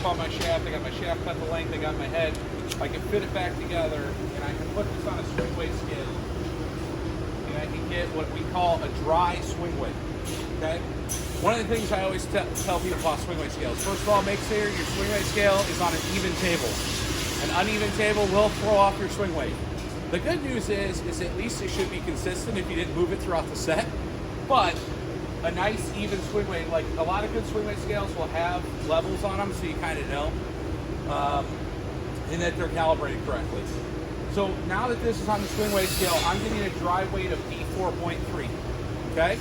cap on my shaft, I got my shaft cut the length, I got my head. I can fit it back together, and I can put this on a swing weight scale, and I can get what we call a dry swing weight, okay? One of the things I always tell people about swing weight scales, first of all, make sure your swing weight scale is on an even table. An uneven table will throw off your swing weight. The good news is at least it should be consistent if you didn't move it throughout the set, but a nice even swing weight, like a lot of good swing weight scales will have levels on them so you kind of know. And that they're calibrated correctly. So now that this is on the swing weight scale, I'm giving it a dry weight of D4.3, okay?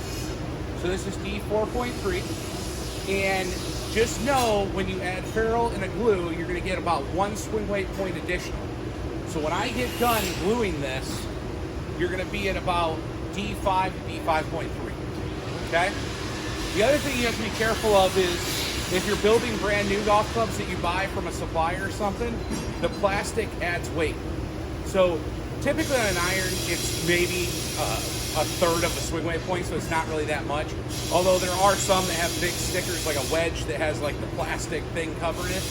So this is D4.3, and just know when you add ferrule and a glue, you're gonna get about 1 swing weight point additional. So when I get done gluing this, you're gonna be at about D5 to D5.3, okay? The other thing you have to be careful of is if you're building brand new golf clubs that you buy from a supplier or something, the plastic adds weight. So typically on an iron, it's maybe a third of the swing weight point, so it's not really that much. Although there are some that have big stickers, like a wedge that has like the plastic thing covering it.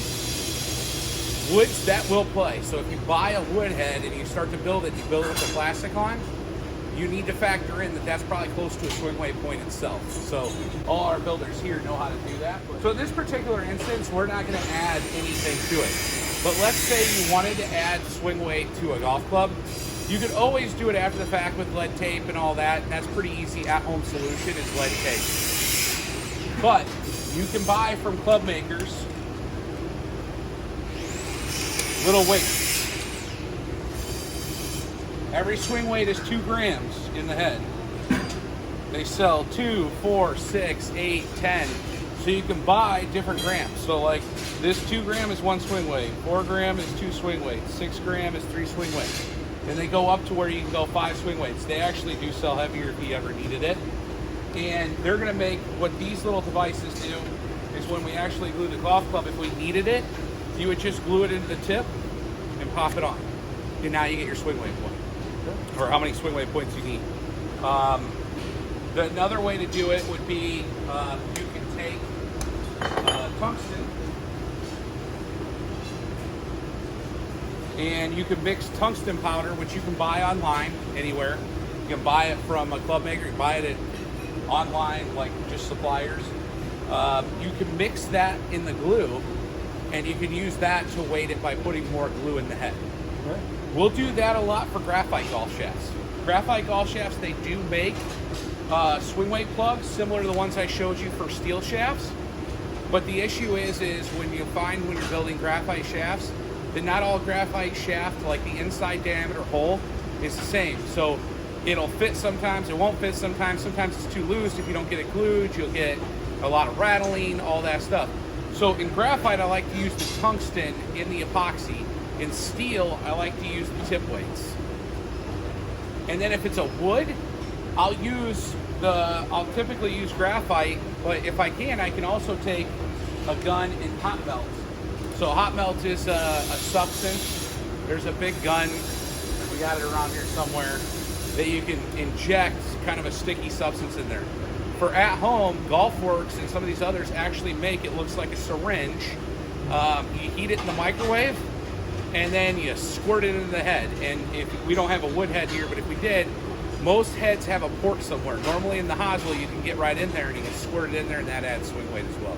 Woods, that will play. So if you buy a wood head and you start to build it, you build it with the plastic on, you need to factor in that that's probably close to a swing weight point itself. So all our builders here know how to do that. So in this particular instance, we're not going to add anything to it. But let's say you wanted to add swing weight to a golf club. You could always do it after the fact with lead tape and all that, and that's pretty easy. At-home solution is lead tape. But you can buy from club makers little weights. Every swing weight is 2 grams in the head. They sell 2, 4, 6, 8, 10. So you can buy different grams. So like this 2 gram is 1 swing weight, 4 gram is 2 swing weights, 6 gram is 3 swing weights. And they go up to where you can go 5 swing weights. They actually do sell heavier if you ever needed it. And they're gonna make, what these little devices do is when we actually glue the golf club, if we needed it, you would just glue it into the tip and pop it on. And now you get your swing weight point. Or how many swing weight points you need. Another way to do it would be you can take tungsten and you can mix tungsten powder, which you can buy online anywhere. You can buy it from a club maker, you can buy it online, like just suppliers. You can mix that in the glue and you can use that to weight it by putting more glue in the head. Okay. We'll do that a lot for graphite golf shafts. Graphite golf shafts, they do make swing weight plugs similar to the ones I showed you for steel shafts. But the issue is when you find when you're building graphite shafts, that not all graphite shaft, like the inside diameter hole, is the same. So it'll fit sometimes, it won't fit sometimes. Sometimes it's too loose. If you don't get it glued, you'll get a lot of rattling, all that stuff. So in graphite, I like to use the tungsten in the epoxy. In steel, I like to use the tip weights. And then if it's a wood, I'll typically use graphite, but if I can also take a gun and hot melt. So hot melt is a substance. There's a big gun, we got it around here somewhere, that you can inject kind of a sticky substance in there. For at home, Golfworks and some of these others actually make it looks like a syringe. You heat it in the microwave, and then you squirt it into the head. And if we don't have a wood head here, but if we did, most heads have a port somewhere. Normally in the hosel, you can get right in there and you can squirt it in there, and that adds swing weight as well.